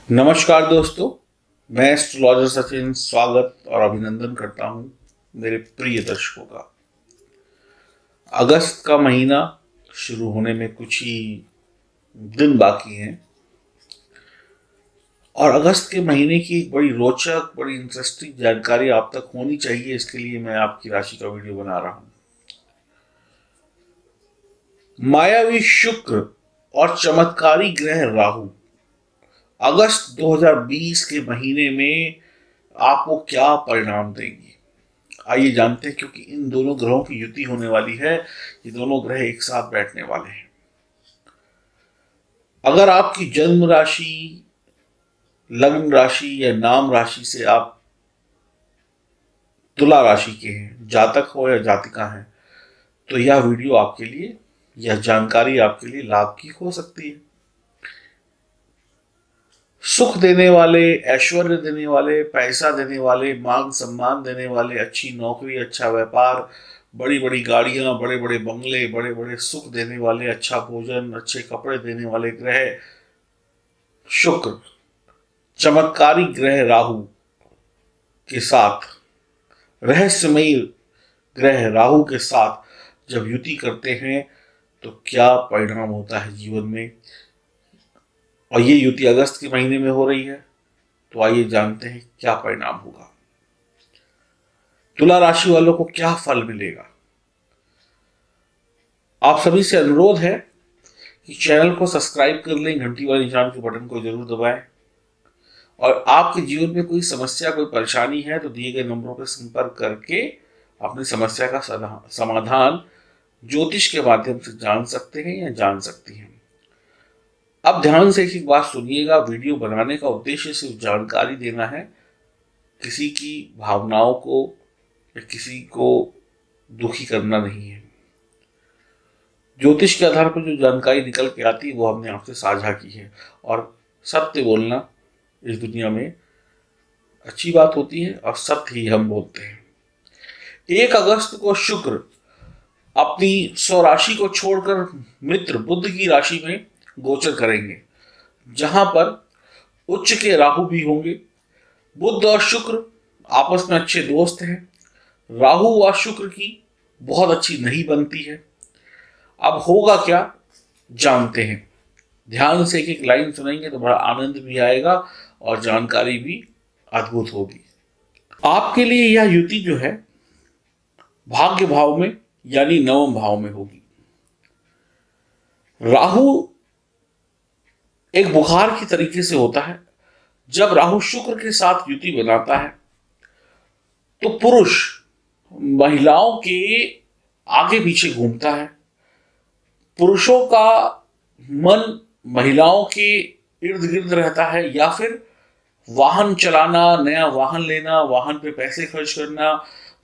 नमस्कार दोस्तों, मैं एस्ट्रोलॉजर सचिन स्वागत और अभिनंदन करता हूं मेरे प्रिय दर्शकों का। अगस्त का महीना शुरू होने में कुछ ही दिन बाकी हैं और अगस्त के महीने की एक बड़ी रोचक, बड़ी इंटरेस्टिंग जानकारी आप तक होनी चाहिए। इसके लिए मैं आपकी राशि का वीडियो बना रहा हूं। मायावी शुक्र और चमत्कारी ग्रह राहु अगस्त 2020 के महीने में आपको क्या परिणाम देंगे, आइए जानते हैं। क्योंकि इन दोनों ग्रहों की युति होने वाली है, ये दोनों ग्रह एक साथ बैठने वाले हैं। अगर आपकी जन्म राशि, लग्न राशि या नाम राशि से आप तुला राशि के हैं, जातक हो या जातिका हैं, तो यह वीडियो आपके लिए, यह जानकारी आपके लिए लाभ की हो सकती है। सुख देने वाले, ऐश्वर्य देने वाले, पैसा देने वाले, मान सम्मान देने वाले, अच्छी नौकरी, अच्छा व्यापार, बड़ी बड़ी गाड़ियां, बड़े बड़े बंगले, बड़े बड़े सुख देने वाले, अच्छा भोजन, अच्छे कपड़े देने वाले ग्रह शुक्र, चमत्कारी ग्रह राहु के साथ, रहस्यमयी ग्रह राहु के साथ जब युति करते हैं तो क्या परिणाम होता है जीवन में। और ये युति अगस्त के महीने में हो रही है, तो आइए जानते हैं क्या परिणाम होगा। तुला राशि वालों को क्या फल मिलेगा। आप सभी से अनुरोध है कि चैनल को सब्सक्राइब कर लें, घंटी वाले निशान के बटन को जरूर दबाएं और आपके जीवन में कोई समस्या, कोई परेशानी है तो दिए गए नंबरों पर संपर्क करके अपनी समस्या का समाधान ज्योतिष के माध्यम से जान सकते हैं या जान सकती हैं। अब ध्यान से एक बात सुनिएगा। वीडियो बनाने का उद्देश्य सिर्फ जानकारी देना है, किसी की भावनाओं को या किसी को दुखी करना नहीं है। ज्योतिष के आधार पर जो जानकारी निकल के आती है वो हमने आपसे साझा की है, और सत्य बोलना इस दुनिया में अच्छी बात होती है और सत्य ही हम बोलते हैं। 1 अगस्त को शुक्र अपनी स्वराशि को छोड़कर मित्र बुध की राशि में गोचर करेंगे, जहां पर उच्च के राहु भी होंगे। बुध और शुक्र आपस में अच्छे दोस्त हैं। राहु व शुक्र की बहुत अच्छी नहीं बनती है। अब होगा क्या, जानते हैं। ध्यान से एक एक लाइन सुनेंगे तो बड़ा आनंद भी आएगा और जानकारी भी अद्भुत होगी। आपके लिए यह युति जो है भाग्य भाव में यानी नवम भाव में होगी। राहु एक बुखार की तरीके से होता है। जब राहु शुक्र के साथ युति बनाता है तो पुरुष महिलाओं के आगे पीछे घूमता है। पुरुषों का मन महिलाओं के इर्द गिर्द रहता है, या फिर वाहन चलाना, नया वाहन लेना, वाहन पे पैसे खर्च करना,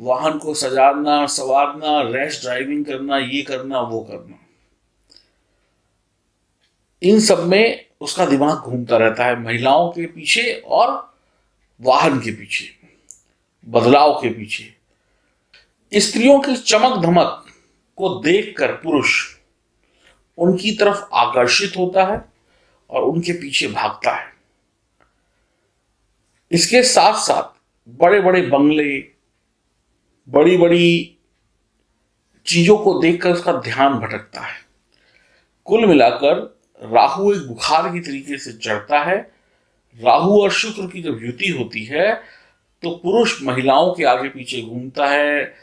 वाहन को सजाना, संवारना, रैश ड्राइविंग करना, ये करना, वो करना, इन सब में उसका दिमाग घूमता रहता है। महिलाओं के पीछे और वाहन के पीछे, बदलाव के पीछे। स्त्रियों की चमक धमक को देखकर पुरुष उनकी तरफ आकर्षित होता है और उनके पीछे भागता है। इसके साथ साथ बड़े बड़े बंगले, बड़ी बड़ी चीजों को देखकर उसका ध्यान भटकता है। कुल मिलाकर राहु एक बुखार की तरीके से चढ़ता है। राहु और शुक्र की जब युति होती है तो पुरुष महिलाओं के आगे पीछे घूमता है।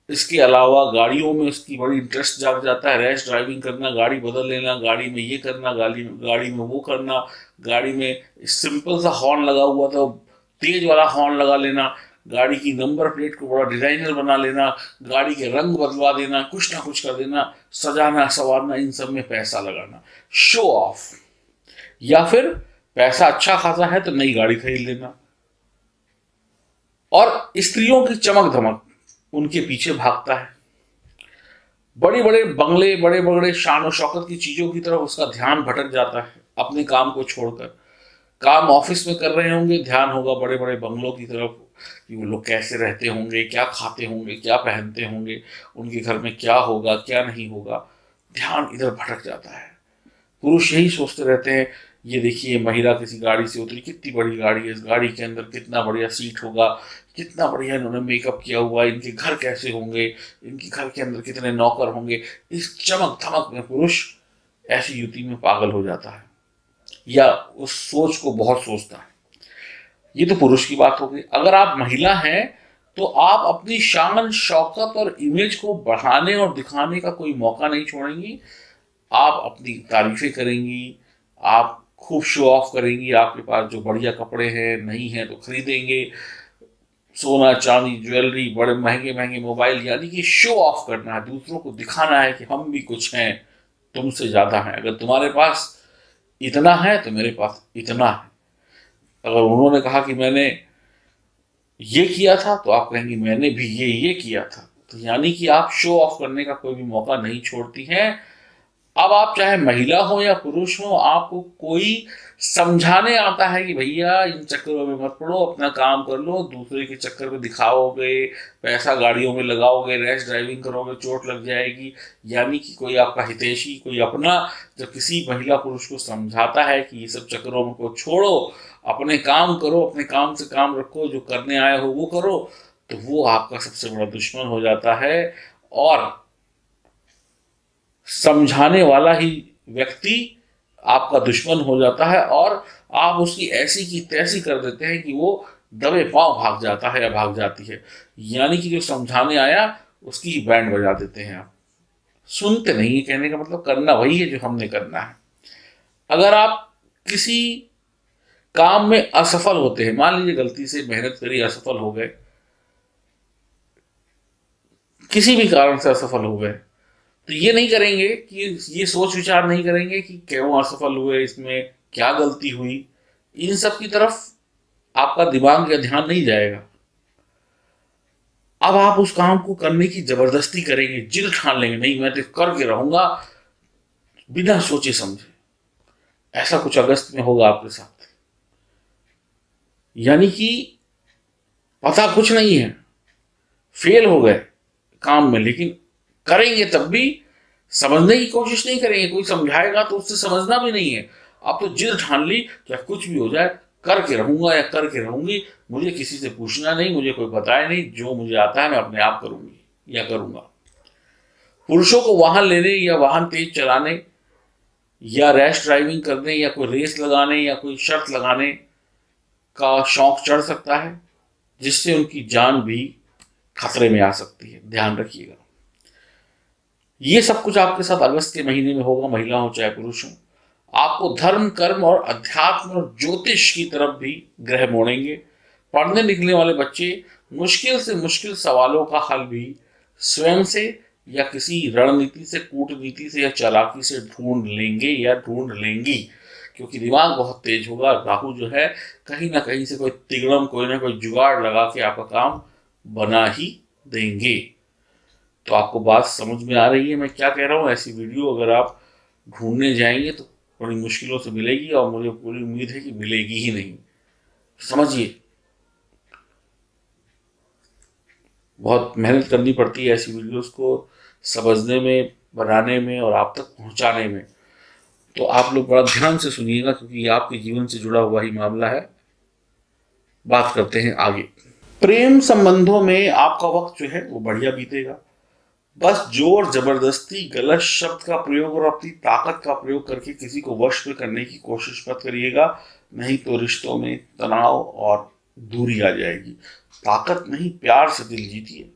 इसके अलावा गाड़ियों में उसकी बड़ी इंटरेस्ट जाग जाता है। रैश ड्राइविंग करना, गाड़ी बदल लेना, गाड़ी में ये करना, गाड़ी में वो करना, गाड़ी में सिंपल सा हॉर्न लगा हुआ था तेज वाला हॉर्न लगा लेना, गाड़ी की नंबर प्लेट को बड़ा डिजाइनर बना लेना, गाड़ी के रंग बदलवा देना, कुछ ना कुछ कर देना, सजाना संवारना, इन सब में पैसा लगाना, शो ऑफ। या फिर पैसा अच्छा खासा है तो नई गाड़ी खरीद लेना। और स्त्रियों की चमक धमक उनके पीछे भागता है। बड़े बड़े बंगले, बड़े बड़े शान और शौकत की चीजों की तरफ उसका ध्यान भटक जाता है अपने काम को छोड़कर। काम ऑफिस में कर रहे होंगे, ध्यान होगा बड़े बड़े बंगलों की तरफ कि वो लोग कैसे रहते होंगे, क्या खाते होंगे, क्या पहनते होंगे, उनके घर में क्या होगा, क्या नहीं होगा, ध्यान इधर भटक जाता है। पुरुष यही सोचते रहते हैं ये देखिए महिला किसी गाड़ी से उतरी, कितनी बड़ी गाड़ी है, इस गाड़ी के अंदर कितना बढ़िया सीट होगा, कितना बढ़िया इन्होंने मेकअप किया हुआ है, इनके घर कैसे होंगे, इनके घर के अंदर कितने नौकर होंगे। इस चमक धमक में पुरुष ऐसी युति में पागल हो जाता है या उस सोच को बहुत सोचता है। ये तो पुरुष की बात हो गई। अगर आप महिला हैं तो आप अपनी शान शौकत और इमेज को बढ़ाने और दिखाने का कोई मौका नहीं छोड़ेंगी। आप अपनी तारीफें करेंगी, आप खूब शो ऑफ करेंगी, आपके पास जो बढ़िया कपड़े हैं नहीं हैं तो खरीदेंगे, सोना चांदी ज्वेलरी, बड़े महंगे महंगे मोबाइल, यानी कि शो ऑफ करना है, दूसरों को दिखाना है कि हम भी कुछ हैं, तुमसे ज्यादा हैं। अगर तुम्हारे पास इतना है तो मेरे पास इतना है। अगर उन्होंने कहा कि मैंने ये किया था तो आप कहेंगे मैंने भी ये किया था। तो यानी कि आप शो ऑफ करने का कोई भी मौका नहीं छोड़ती हैं। अब आप चाहे महिला हो या पुरुष हो, आपको कोई समझाने आता है कि भैया इन चक्करों में मत पड़ो, अपना काम कर लो, दूसरे के चक्कर में दिखाओगे, पैसा गाड़ियों में लगाओगे, रैश ड्राइविंग करोगे, चोट लग जाएगी। यानी कि कोई आपका हितैषी, कोई अपना जब किसी महिला पुरुष को समझाता है कि ये सब चक्करों में को छोड़ो, अपने काम करो, अपने काम से काम रखो, जो करने आए हो वो करो, तो वो आपका सबसे बड़ा दुश्मन हो जाता है। और समझाने वाला ही व्यक्ति आपका दुश्मन हो जाता है और आप उसकी ऐसी की तैसी कर देते हैं कि वो दबे पांव भाग जाता है या भाग जाती है। यानी कि जो समझाने आया उसकी बैंड बजा देते हैं आप, सुनते नहीं है। कहने का मतलब करना वही है जो हमने करना है। अगर आप किसी काम में असफल होते हैं, मान लीजिए गलती से मेहनत करी असफल हो गए, किसी भी कारण से असफल हो गए, तो ये नहीं करेंगे कि ये सोच विचार नहीं करेंगे कि क्यों असफल हुए, इसमें क्या गलती हुई, इन सब की तरफ आपका दिमाग या ध्यान नहीं जाएगा। अब आप उस काम को करने की जबरदस्ती करेंगे, जिद ठान लेंगे, नहीं मैं तो करके रहूंगा बिना सोचे समझे। ऐसा कुछ अगस्त में होगा आपके साथ। यानी कि पता कुछ नहीं है, फेल हो गए काम में, लेकिन करेंगे तब भी समझने की कोशिश नहीं करेंगे। कोई समझाएगा तो उससे समझना भी नहीं है। आप तो जिद ठान ली क्या कुछ भी हो जाए करके रहूंगा या करके रहूंगी, मुझे किसी से पूछना नहीं, मुझे कोई बताए नहीं, जो मुझे आता है मैं अपने आप करूंगी या करूंगा। पुरुषों को वाहन लेने या वाहन तेज चलाने या रैश ड्राइविंग करने या कोई रेस लगाने या कोई शर्त लगाने का शौक चढ़ सकता है, जिससे उनकी जान भी खतरे में आ सकती है। ध्यान रखिएगा। ये सब कुछ आपके साथ अगस्त के महीने में होगा, महिला हो चाहे पुरुष हो। आपको धर्म, कर्म और अध्यात्म और ज्योतिष की तरफ भी ग्रह मोड़ेंगे। पढ़ने लिखने वाले बच्चे मुश्किल से मुश्किल सवालों का हल भी स्वयं से या किसी रणनीति से, कूटनीति से या चालाकी से ढूंढ लेंगे या ढूंढ लेंगी, क्योंकि दिमाग बहुत तेज होगा। राहु जो है कहीं ना कहीं से कोई तिगड़म, कोई ना कोई जुगाड़ लगा के आपका काम बना ही देंगे। तो आपको बात समझ में आ रही है मैं क्या कह रहा हूँ। ऐसी वीडियो अगर आप ढूंढने जाएंगे तो बड़ी मुश्किलों से मिलेगी, और मुझे पूरी उम्मीद है कि मिलेगी ही नहीं। समझिए, बहुत मेहनत करनी पड़ती है ऐसी वीडियोस को समझने में, बनाने में और आप तक पहुंचाने में। तो आप लोग बड़ा ध्यान से सुनिएगा, क्योंकि ये आपके जीवन से जुड़ा हुआ ही मामला है। बात करते हैं आगे। प्रेम संबंधों में आपका वक्त जो है वो बढ़िया बीतेगा। बस जोर जबरदस्ती, गलत शब्द का प्रयोग और अपनी ताकत का प्रयोग करके किसी को वश में करने की कोशिश मत करिएगा, नहीं तो रिश्तों में तनाव और दूरी आ जाएगी। ताकत नहीं, प्यार से दिल जीतिए।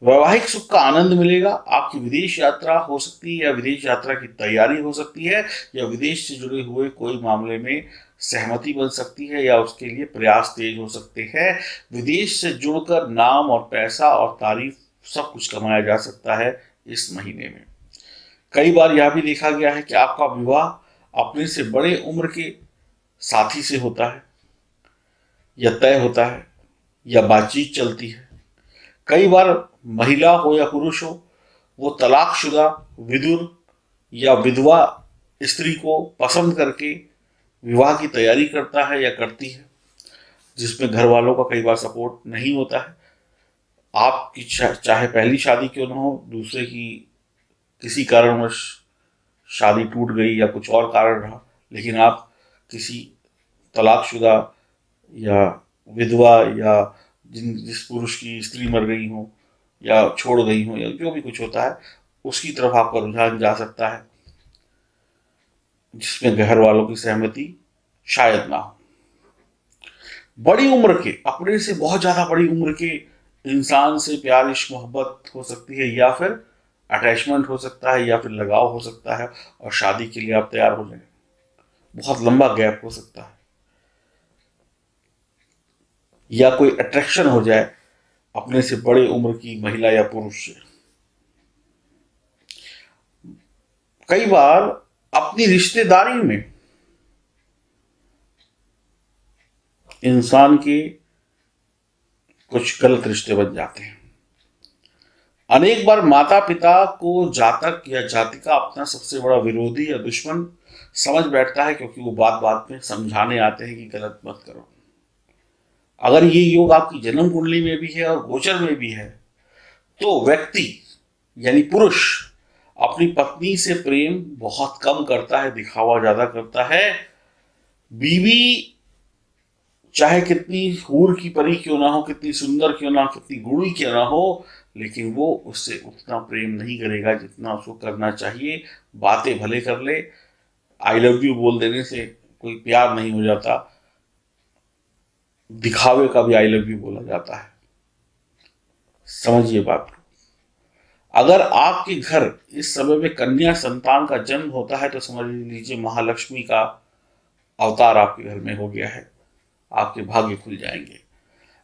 वैवाहिक सुख का आनंद मिलेगा। आपकी विदेश यात्रा हो सकती है या विदेश यात्रा की तैयारी हो सकती है, या विदेश से जुड़े हुए कोई मामले में सहमति बन सकती है या उसके लिए प्रयास तेज हो सकते हैं। विदेश से जुड़कर नाम और पैसा और तारीफ सब कुछ कमाया जा सकता है इस महीने में। कई बार यह भी देखा गया है कि आपका विवाह अपने से बड़े उम्र के साथी से होता है या तय होता है या बातचीत चलती है। कई बार महिला हो या पुरुष हो, वो तलाकशुदा, विधुर या विधवा स्त्री को पसंद करके विवाह की तैयारी करता है या करती है, जिसमें घर वालों का कई बार सपोर्ट नहीं होता है। आपकी चाहे पहली शादी क्यों ना हो, दूसरे की किसी कारणवश शादी टूट गई या कुछ और कारण रहा, लेकिन आप किसी तलाकशुदा या विधवा या जिस पुरुष की स्त्री मर गई हो या छोड़ गई हो या जो भी कुछ होता है, उसकी तरफ आपका रुझान जा सकता है, जिसमें घर वालों की सहमति शायद ना हो। बड़ी उम्र के, अपने से बहुत ज्यादा बड़ी उम्र के इंसान से प्यार इश्क मोहब्बत हो सकती है, या फिर अटैचमेंट हो सकता है, या फिर लगाव हो सकता है और शादी के लिए आप तैयार हो जाए। बहुत लंबा गैप हो सकता है, या कोई अट्रैक्शन हो जाए अपने से बड़े उम्र की महिला या पुरुष से। कई बार अपनी रिश्तेदारी में इंसान के कुछ गलत रिश्ते बन जाते हैं। अनेक बार माता पिता को जातक या जातिका अपना सबसे बड़ा विरोधी या दुश्मन समझ बैठता है, क्योंकि वो बात बात में समझाने आते हैं कि गलत मत करो। अगर ये योग आपकी जन्म कुंडली में भी है और गोचर में भी है, तो व्यक्ति यानी पुरुष अपनी पत्नी से प्रेम बहुत कम करता है, दिखावा ज्यादा करता है। बीवी चाहे कितनी हूर की परी क्यों ना हो, कितनी सुंदर क्यों ना, कितनी गुणी क्यों ना हो, लेकिन वो उससे उतना प्रेम नहीं करेगा जितना उसको करना चाहिए। बातें भले कर ले, आई लव यू बोल देने से कोई प्यार नहीं हो जाता, दिखावे का भी आई लव यू बोला जाता है। समझिए बात को। अगर आपके घर इस समय में कन्या संतान का जन्म होता है, तो समझ लीजिए महालक्ष्मी का अवतार आपके घर में हो गया है, आपके भाग्य खुल जाएंगे।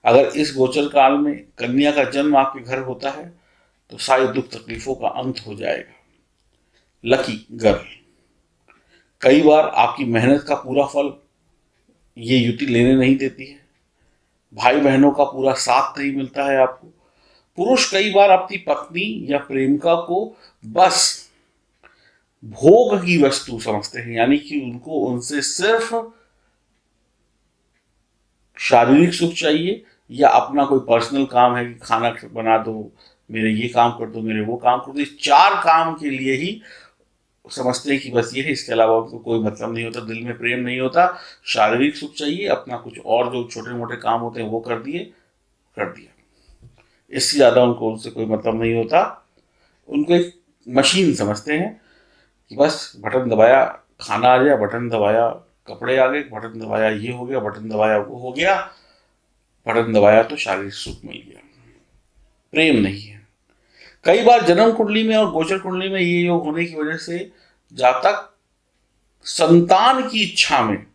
अगर इस गोचर काल में कन्या का जन्म आपके घर होता है, तो सारे दुख तकलीफों का अंत हो जाएगा। Lucky girl. कई बार आपकी मेहनत का पूरा फल ये युति लेने नहीं देती है, भाई बहनों का पूरा साथ नहीं मिलता है आपको। पुरुष कई बार अपनी पत्नी या प्रेमिका को बस भोग की वस्तु समझते हैं, यानी कि उनको उनसे सिर्फ शारीरिक सुख चाहिए, या अपना कोई पर्सनल काम है कि खाना बना दो, मेरे ये काम कर दो, मेरे वो काम कर दो, 4 काम के लिए ही समझते हैं कि बस ये है, इसके अलावा उनको कोई मतलब नहीं होता, दिल में प्रेम नहीं होता। शारीरिक सुख चाहिए, अपना कुछ और जो छोटे मोटे काम होते हैं वो कर दिए, कर दिया, इससे ज्यादा उनको उनसे कोई मतलब नहीं होता। उनको एक मशीन समझते हैं कि बस बटन दबाया खाना आ गया, बटन दबाया कपड़े आ गए, बटन दबाया ये हो गया, बटन दबाया वो हो गया, बटन दबाया तो शारीरिक सुख मिल गया, प्रेम नहीं है। कई बार जन्म कुंडली में और गोचर कुंडली में ये योग होने की वजह से जातक संतान की इच्छा में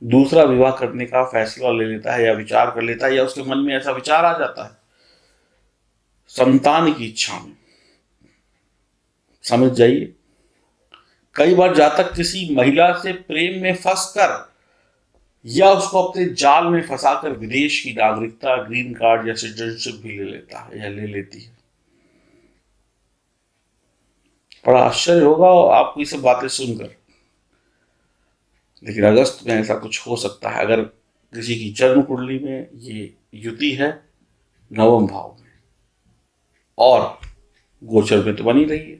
दूसरा विवाह करने का फैसला ले लेता है, या विचार कर लेता है, या उसके मन में ऐसा विचार आ जाता है संतान की इच्छा में। समझ जाइए। कई बार जातक किसी महिला से प्रेम में फंसकर या उसको अपने जाल में फंसाकर विदेश की नागरिकता, ग्रीन कार्ड या सिटीजनशिप भी ले लेता है या ले लेती है। बड़ा आश्चर्य होगा आपको ये सब बातें सुनकर, लेकिन अगस्त में ऐसा कुछ हो सकता है अगर किसी की जन्म कुंडली में ये युति है 9वें भाव में, और गोचर में तो बनी रही है।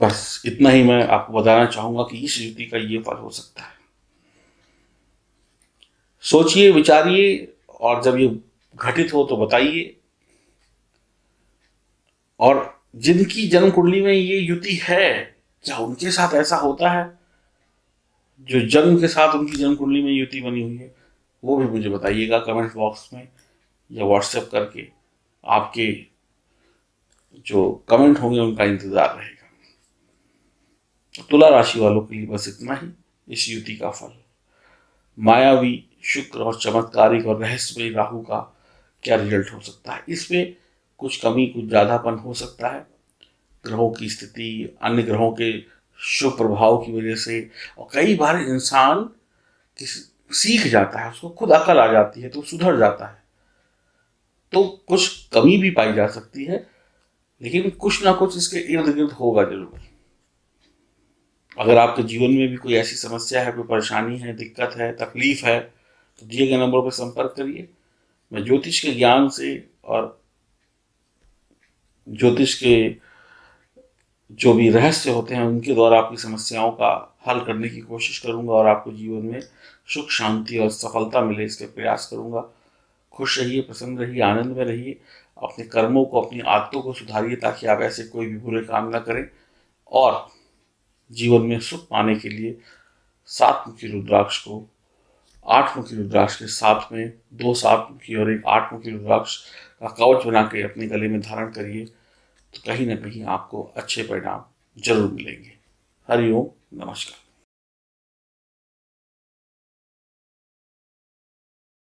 बस इतना ही मैं आपको बताना चाहूंगा कि इस युति का ये फल हो सकता है। सोचिए, विचारिए, और जब ये घटित हो तो बताइए। और जिनकी जन्म कुंडली में ये युति है, क्या उनके साथ ऐसा होता है? जो जन्म के साथ उनकी जन्म कुंडली में युति बनी हुई है, वो भी मुझे बताइएगा कमेंट बॉक्स में या व्हाट्सएप करके। आपके जो कमेंट होंगे उनका इंतजार रहेगा। तुला राशि वालों के लिए बस इतना ही इस युति का फल। मायावी शुक्र और चमत्कारिक और रहस्यमयी राहु का क्या रिजल्ट हो सकता है? इसमें कुछ कमी, कुछ ज्यादापन हो सकता है ग्रहों की स्थिति, अन्य ग्रहों के शुभ प्रभाव की वजह से। और कई बार इंसान सीख जाता है, उसको खुद अकल आ जाती है तो सुधर जाता है, तो कुछ कमी भी पाई जा सकती है, लेकिन कुछ ना कुछ इसके इर्द गिर्द होगा जरूर। अगर आपके जीवन में भी कोई ऐसी समस्या है, कोई परेशानी है, दिक्कत है, तकलीफ है, तो दिए गए नंबर पर संपर्क करिए। मैं ज्योतिष के ज्ञान से और ज्योतिष के जो भी रहस्य होते हैं उनके द्वारा आपकी समस्याओं का हल करने की कोशिश करूंगा और आपको जीवन में सुख शांति और सफलता मिले इसके प्रयास करूंगा। खुश रहिए, प्रसन्न रहिए, आनंद में रहिए, अपने कर्मों को, अपनी आदतों को सुधारिए ताकि आप ऐसे कोई भी बुरे काम ना करें और जीवन में सुख पाने के लिए 7 मुखी रुद्राक्ष को 8 मुखी रुद्राक्ष के साथ में 2 7 मुखी और एक 8 मुखी रुद्राक्ष का कवच बना के अपने गले में धारण करिए, तो कहीं ना कहीं आपको अच्छे परिणाम जरूर मिलेंगे। हरिओम, नमस्कार।